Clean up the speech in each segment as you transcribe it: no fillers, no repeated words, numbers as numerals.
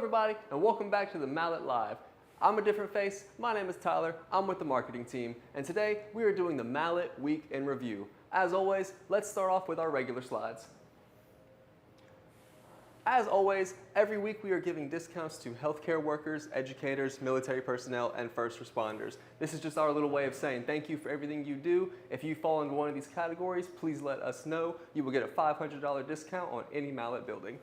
everybody, and welcome back to the Mallett Live. I'm a different face. My name is Tyler. I'm with the marketing team, and today we are doing the Mallett Week in Review. As always, let's start off with our regular slides. As always, every week we are giving discounts to healthcare workers, educators, military personnel, and first responders. This is just our little way of saying thank you for everything you do. If you fall into one of these categories, please let us know. You will get a $500 discount on any Mallett building.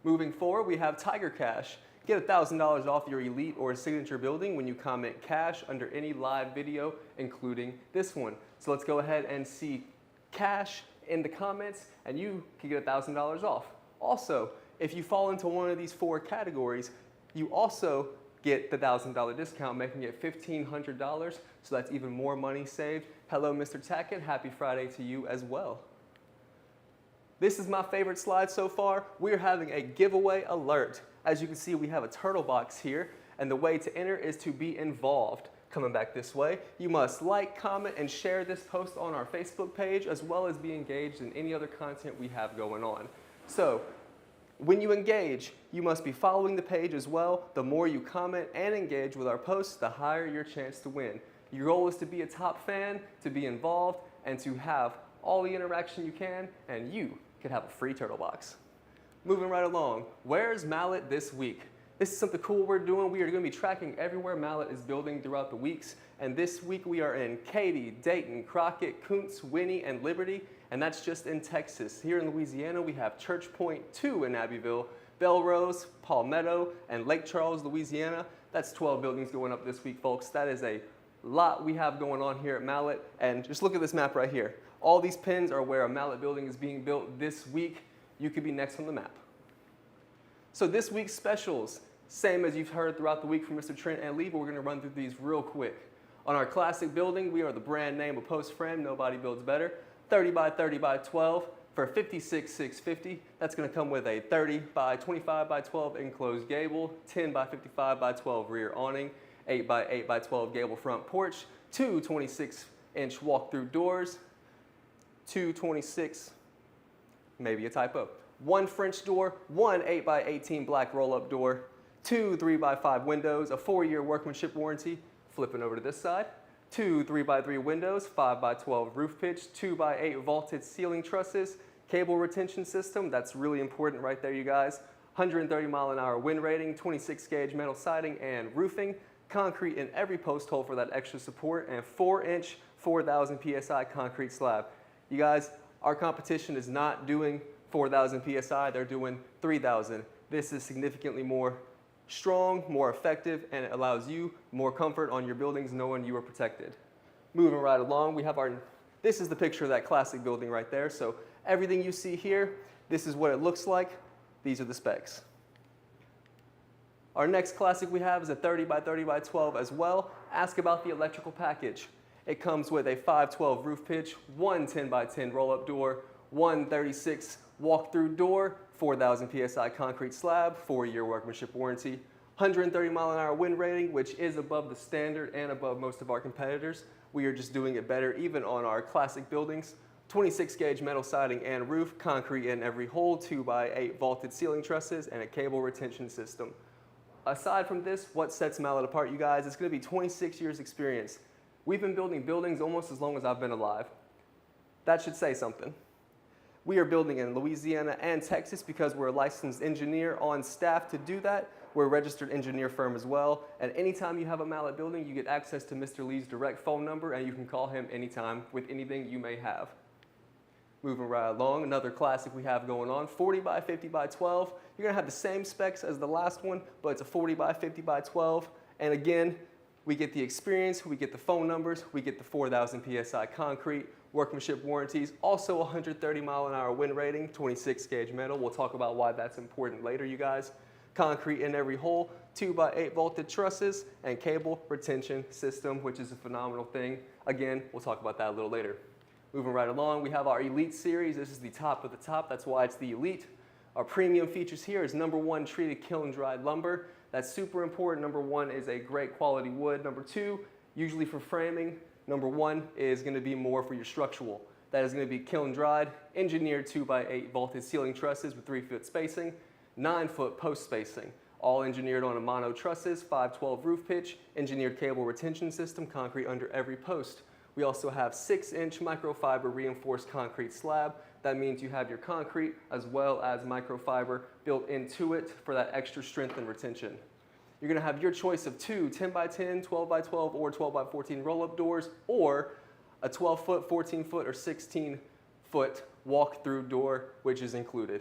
Moving forward, we have Tiger Cash. Get $1,000 off your elite or signature building when you comment cash under any live video, including this one. So let's go ahead and see cash in the comments, and you can get $1,000 off. Also, if you fall into one of these four categories, you also get the $1,000 discount, making it $1,500, so that's even more money saved. Hello, Mr. Tackett. Happy Friday to you as well. This is my favorite slide so far. We're having a giveaway alert. As you can see, we have a turtle box here, and the way to enter is to be involved. Coming back this way, you must like, comment, and share this post on our Facebook page, as well as be engaged in any other content we have going on. So, when you engage, you must be following the page as well. The more you comment and engage with our posts, the higher your chance to win. Your goal is to be a top fan, to be involved, and to have all the interaction you can, and you could have a free turtle box. Moving right along, where's Mallett this week? This is something cool we're doing. We are going to be tracking everywhere Mallett is building throughout the weeks, and this week we are in Katy, Dayton, Crockett, Kuntz, Winnie, and Liberty, and that's just in Texas. Here in Louisiana, we have Church Point 2 in Abbeville, Belrose, Palmetto, and Lake Charles, Louisiana. That's 12 buildings going up this week, folks. That is a lot we have going on here at Mallett, and just look at this map right here. All these pins are where a Mallett building is being built this week. You could be next on the map. So this week's specials, same as you've heard throughout the week from Mr. Trent and Lee, but we're going to run through these real quick. On our classic building, we are the brand name of Post Frame, nobody builds better. 30 by 30 by 12 for $56,650. That's going to come with a 30 by 25 by 12 enclosed gable, 10 by 55 by 12 rear awning, 8 by 8 by 12 gable front porch, two 26-inch walk-through doors, two 26, maybe a typo, one French door, one 8 by 18 black roll-up door, two 3 by 5 windows, a 4-year workmanship warranty, flipping over to this side, two 3 by 3 windows, 5 by 12 roof pitch, 2 by 8 vaulted ceiling trusses, cable retention system, that's really important right there, you guys, 130 mile an hour wind rating, 26 gauge metal siding and roofing, concrete in every post hole for that extra support, and 4-inch, 4,000 PSI concrete slab. You guys, our competition is not doing 4,000 PSI, they're doing 3,000. This is significantly more strong, more effective, and it allows you more comfort on your buildings knowing you are protected. Moving right along, we have this is the picture of that classic building right there. So everything you see here, this is what it looks like. These are the specs. Our next classic we have is a 30 by 30 by 12 as well. Ask about the electrical package. It comes with a 512 roof pitch, one 10 by 10 roll-up door, one 36 walk-through door, 4,000 PSI concrete slab, 4-year workmanship warranty, 130 mile an hour wind rating, which is above the standard and above most of our competitors. We are just doing it better even on our classic buildings. 26 gauge metal siding and roof, concrete in every hole, 2 by 8 vaulted ceiling trusses, and a cable retention system. Aside from this, what sets Mallett apart, you guys, it's going to be 26 years experience. We've been building buildings almost as long as I've been alive. That should say something. We are building in Louisiana and Texas because we're a licensed engineer on staff to do that. We're a registered engineer firm as well. And anytime you have a Mallett building, you get access to Mr. Lee's direct phone number, and you can call him anytime with anything you may have. Moving right along, another classic we have going on, 40 by 50 by 12. You're going to have the same specs as the last one, but it's a 40 by 50 by 12. And again, we get the experience, we get the phone numbers, we get the 4,000 PSI concrete, workmanship warranties, also 130 mile an hour wind rating, 26 gauge metal. We'll talk about why that's important later, you guys. Concrete in every hole, 2 by 8 vaulted trusses, and cable retention system, which is a phenomenal thing. Again, we'll talk about that a little later. Moving right along, we have our Elite series. This is the top of the top. That's why it's the Elite. Our premium features here is #1 treated kiln dried lumber. That's super important. #1 is a great quality wood. #2, usually for framing. #1 is going to be more for your structural. That is going to be kiln dried, engineered 2 by 8 vaulted ceiling trusses with 3-foot spacing, 9-foot post spacing. all engineered on a mono trusses, 512 roof pitch, engineered cable retention system, concrete under every post. We also have 6-inch microfiber reinforced concrete slab. That means you have your concrete as well as microfiber built into it for that extra strength and retention. You're gonna have your choice of two 10x10, 12x12, or 12x14 roll-up doors, or a 12-foot, 14-foot, or 16-foot walk-through door, which is included.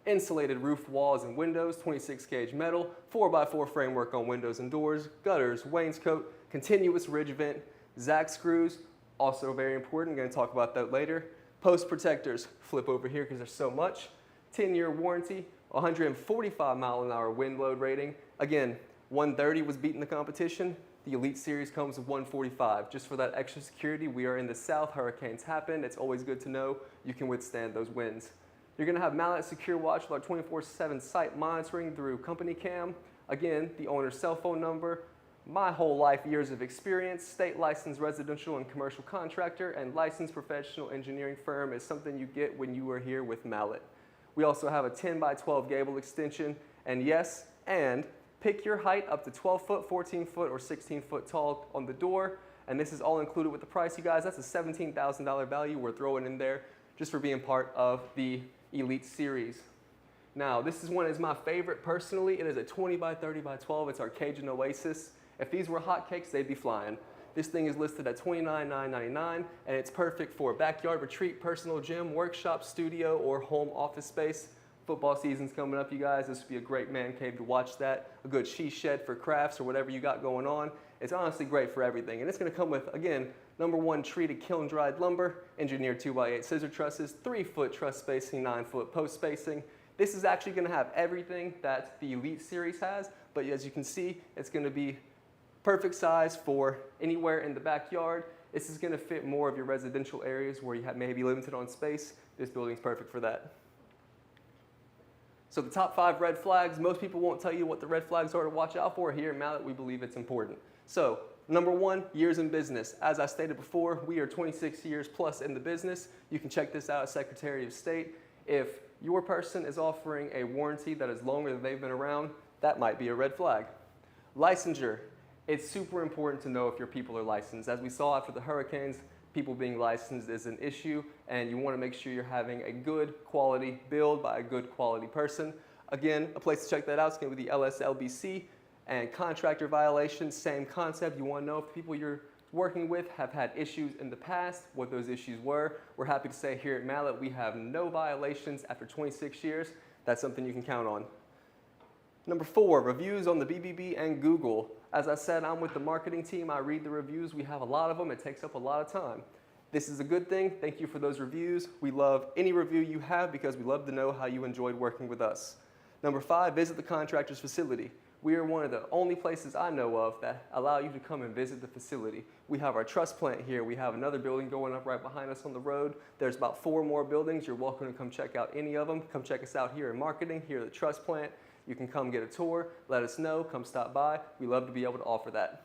Insulated roof walls and windows, 26-gauge metal, 4x4 framework on windows and doors, gutters, wainscot, continuous ridge vent, Zack screws, also very important, I'm gonna talk about that later. Post protectors, flip over here because there's so much. 10-year warranty, 145-mile-an-hour wind load rating. Again, 130 was beating the competition. The Elite Series comes with 145. Just for that extra security, we are in the South, hurricanes happen. It's always good to know you can withstand those winds. You're gonna have Mallett Secure Watch with our 24/7 site monitoring through company cam. Again, the owner's cell phone number, my whole life, years of experience, state licensed residential and commercial contractor, and licensed professional engineering firm is something you get when you are here with Mallett. We also have a 10x12 gable extension, and yes, and pick your height up to 12 foot, 14 foot, or 16 foot tall on the door, and this is all included with the price, you guys. That's a $17,000 value we're throwing in there just for being part of the Elite Series. Now, this is one is my favorite personally. It is a 20x30x12. It's our Cajun Oasis. If these were hotcakes, they'd be flying. This thing is listed at $29,999, and it's perfect for backyard retreat, personal gym, workshop, studio, or home office space. Football season's coming up, you guys. This would be a great man cave to watch that. A good she shed for crafts or whatever you got going on. It's honestly great for everything. And it's gonna come with, again, #1 treated kiln-dried lumber, engineered 2x8 scissor trusses, 3-foot truss spacing, 9-foot post spacing. This is actually gonna have everything that the Elite Series has, but as you can see, it's gonna be perfect size for anywhere in the backyard. This is gonna fit more of your residential areas where you may be limited on space. This building's perfect for that. So the top 5 red flags, most people won't tell you what the red flags are to watch out for. Here at Mallett, we believe it's important. So, #1, years in business. As I stated before, we are 26 years plus in the business. You can check this out at Secretary of State. If your person is offering a warranty that is longer than they've been around, that might be a red flag. Licensure. It's super important to know if your people are licensed. As we saw after the hurricanes, people being licensed is an issue, and you want to make sure you're having a good quality build by a good quality person. Again, a place to check that out is going to be the LSLBC. And contractor violations, same concept. You want to know if the people you're working with have had issues in the past, what those issues were. We're happy to say here at Mallett, we have no violations after 26 years. That's something you can count on. #4, reviews on the BBB and Google. As I said, I'm with the marketing team. I read the reviews. We have a lot of them. It takes up a lot of time. This is a good thing. Thank you for those reviews. We love any review you have because we love to know how you enjoyed working with us. #5, visit the contractor's facility. We are one of the only places I know of that allow you to come and visit the facility. We have our truss plant here. We have another building going up right behind us on the road. There's about 4 more buildings. You're welcome to come check out any of them. Come check us out here in marketing, here at the truss plant. You can come get a tour, let us know, come stop by. We love to be able to offer that.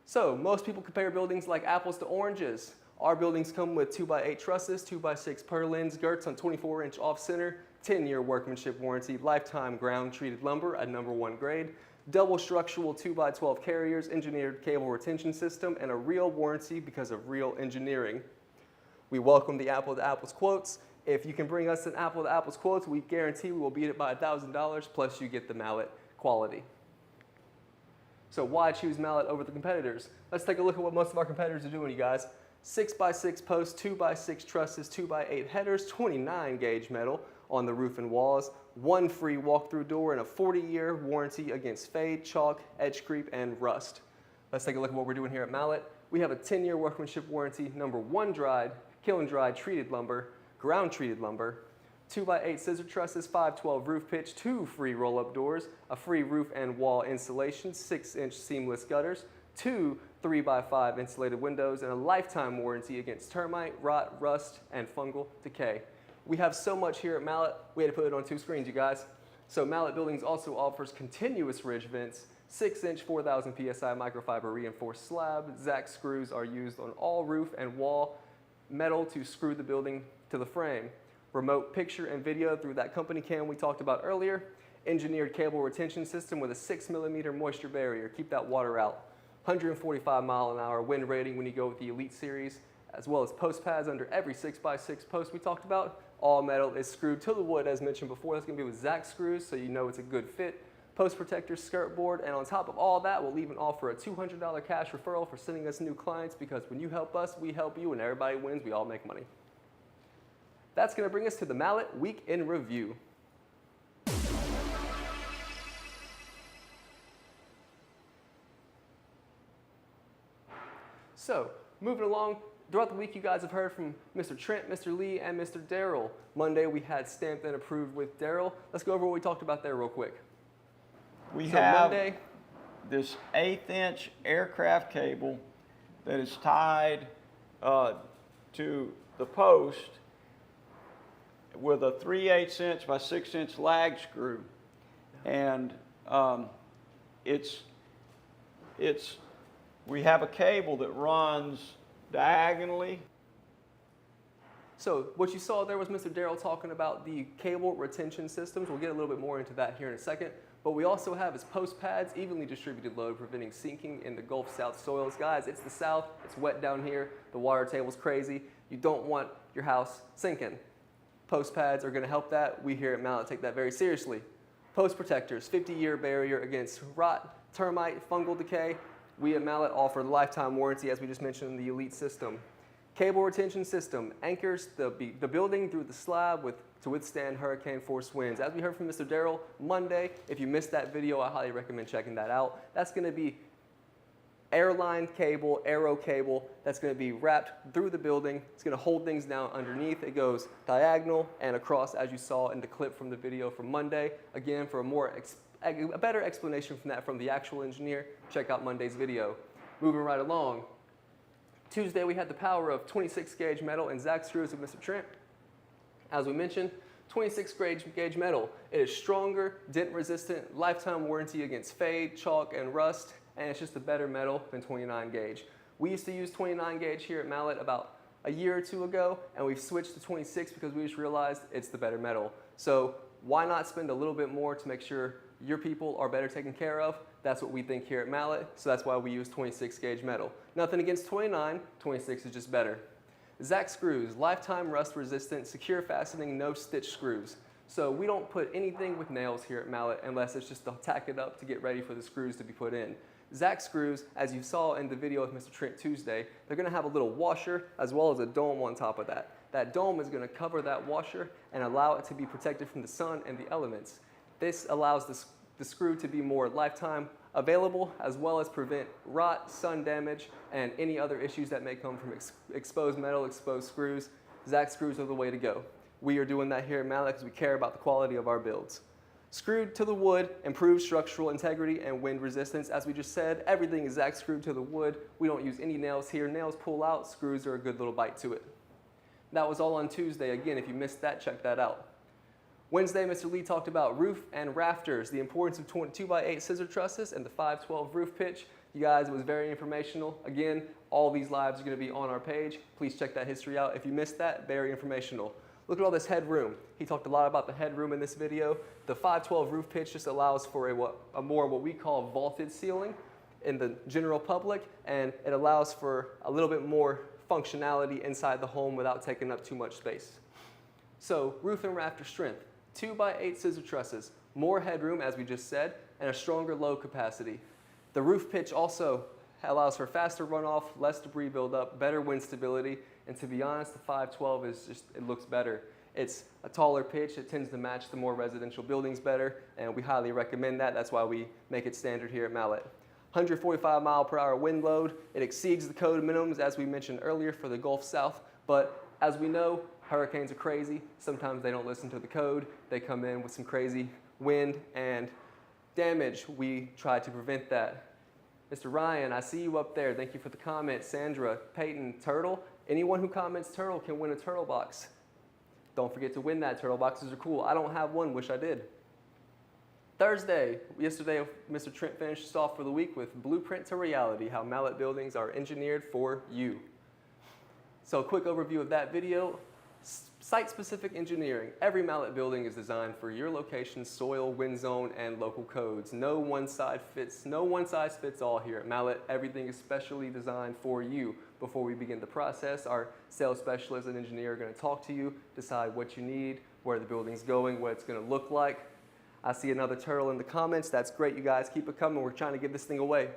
So, most people compare buildings like apples to oranges. Our buildings come with 2x8 trusses, 2x6 purlins, girts on 24-inch off-center, 10-year workmanship warranty, lifetime ground-treated lumber at #1 grade, double structural 2x12 carriers, engineered cable retention system, and a real warranty because of real engineering. We welcome the Apple to Apples quotes. If you can bring us an Apple to Apples quotes, we guarantee we will beat it by $1,000, plus you get the Mallett quality. So why choose Mallett over the competitors? Let's take a look at what most of our competitors are doing, you guys. 6x6 posts, 2x6 trusses, 2x8 headers, 29-gauge metal on the roof and walls, 1 free walk-through door, and a 40-year warranty against fade, chalk, edge creep, and rust. Let's take a look at what we're doing here at Mallett. We have a 10-year workmanship warranty, #1 dried, kiln-dried treated lumber, ground-treated lumber, 2x8 scissor trusses, 512 roof pitch, 2 free roll-up doors, a free roof and wall insulation, 6-inch seamless gutters, 2 3x5 insulated windows, and a lifetime warranty against termite, rot, rust, and fungal decay. We have so much here at Mallett, we had to put it on 2 screens, you guys. So Mallett Buildings also offers continuous ridge vents, 6-inch 4,000 PSI microfiber reinforced slab. Zack screws are used on all roof and wall metal to screw the building to the frame. Remote picture and video through that company cam we talked about earlier. engineered cable retention system with a 6mm moisture barrier. Keep that water out. 145-mile-an-hour wind rating when you go with the Elite Series, as well as post pads under every 6x6 post we talked about. All metal is screwed to the wood, as mentioned before. That's going to be with Zach screws, so you know it's a good fit. Post protector, skirt board, and on top of all that, we'll even offer a $200 cash referral for sending us new clients, because when you help us, we help you, and everybody wins. We all make money. That's going to bring us to the Mallett Week in Review. So, moving along, throughout the week you guys have heard from Mr. Trent, Mr. Lee, and Mr. Daryl. Monday we had stamped and approved with Daryl. Let's go over what we talked about there real quick. We have this 1/8-inch aircraft cable that is tied to the post with a 3/8" by 6" lag screw, and we have a cable that runs diagonally. So what you saw there was Mr. Daryl talking about the cable retention systems. We'll get a little bit more into that here in a second. But we also have his post pads, evenly distributed load, preventing sinking in the Gulf South soils. Guys, it's the South, it's wet down here, the water table's crazy. You don't want your house sinking. Post pads are gonna help that. We here at Mallett take that very seriously. Post protectors, 50-year barrier against rot, termite, fungal decay. We at Mallett offer lifetime warranty, as we just mentioned, in the Elite system. Cable retention system anchors the building through the slab to withstand hurricane force winds. As we heard from Mr. Daryl Monday, if you missed that video, I highly recommend checking that out. That's going to be airline cable, arrow cable, that's going to be wrapped through the building. It's going to hold things down underneath. It goes diagonal and across, as you saw in the clip from the video from Monday. Again, for a better explanation from that from the actual engineer, check out Monday's video. Moving right along. Tuesday, we had the power of 26-gauge metal and Zach screws with Mr. Trent. As we mentioned, 26-gauge metal. It is stronger, dent-resistant, lifetime warranty against fade, chalk, and rust, and it's just a better metal than 29-gauge. We used to use 29-gauge here at Mallett about a year or two ago, and we've switched to 26 because we just realized it's the better metal. So why not spend a little bit more to make sure your people are better taken care of? That's what we think here at Mallett, so that's why we use 26-gauge metal. Nothing against 29, 26 is just better. Zach screws, lifetime rust resistant, secure fastening, no stitch screws. So we don't put anything with nails here at Mallett unless it's just to tack it up to get ready for the screws to be put in. Zach screws, as you saw in the video with Mr. Trent Tuesday, they're gonna have a little washer as well as a dome on top of that. That dome is gonna cover that washer and allow it to be protected from the sun and the elements. This allows the screw to be more lifetime available, as well as prevent rot, sun damage, and any other issues that may come from exposed metal, exposed screws. Zach screws are the way to go. We are doing that here at Mallett because we care about the quality of our builds. Screwed to the wood, improves structural integrity and wind resistance. As we just said, everything is Zach screwed to the wood. We don't use any nails here. Nails pull out, screws are a good little bite to it. That was all on Tuesday. Again, if you missed that, check that out. Wednesday, Mr. Lee talked about roof and rafters, the importance of 2x8 scissor trusses and the 512 roof pitch. You guys, it was very informational. Again, all these lives are going to be on our page. Please check that history out. If you missed that, very informational. Look at all this headroom. He talked a lot about the headroom in this video. The 512 roof pitch just allows for a more what we call vaulted ceiling in the general public, and it allows for a little bit more functionality inside the home without taking up too much space. So, roof and rafter strength. 2x8 scissor trusses, more headroom as we just said, and a stronger load capacity. The roof pitch also allows for faster runoff, less debris buildup, better wind stability, and to be honest, the 512 it looks better. It's a taller pitch, it tends to match the more residential buildings better, and we highly recommend that. That's why we make it standard here at Mallett. 145-mile-per-hour wind load. It exceeds the code minimums, as we mentioned earlier, for the Gulf South, but as we know, hurricanes are crazy. Sometimes they don't listen to the code. They come in with some crazy wind and damage. We try to prevent that. Mr. Ryan, I see you up there. Thank you for the comment. Sandra, Peyton, turtle. Anyone who comments turtle can win a turtle box. Don't forget to win that. Turtle boxes are cool. I don't have one. Wish I did. Thursday, yesterday, Mr. Trent finished us off for the week with Blueprint to Reality, how Mallett Buildings are engineered for you. So a quick overview of that video. Site-specific engineering. Every Mallett building is designed for your location, soil, wind zone, and local codes. No one size fits all here at Mallett. Everything is specially designed for you. Before we begin the process, our sales specialist and engineer are going to talk to you, decide what you need, where the building's going, what it's going to look like. I see another turtle in the comments. That's great, you guys. Keep it coming. We're trying to give this thing away.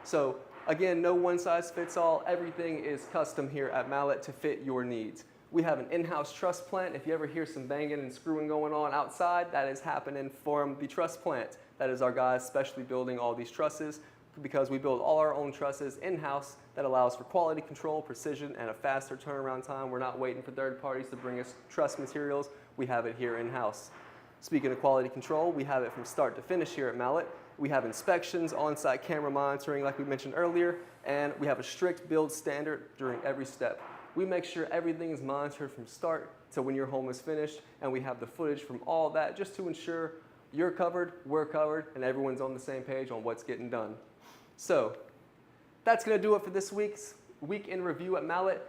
So again, no one size fits all. Everything is custom here at Mallett to fit your needs. We have an in-house truss plant. If you ever hear some banging and screwing going on outside, that is happening from the truss plant. That is our guys specially building all these trusses, because we build all our own trusses in-house. That allows for quality control, precision, and a faster turnaround time. We're not waiting for third parties to bring us truss materials. We have it here in-house. Speaking of quality control, we have it from start to finish here at Mallett. We have inspections, on-site camera monitoring like we mentioned earlier, and we have a strict build standard during every step. We make sure everything is monitored from start to when your home is finished, and we have the footage from all that just to ensure you're covered, we're covered, and everyone's on the same page on what's getting done. So that's going to do it for this week's Week in Review at Mallett.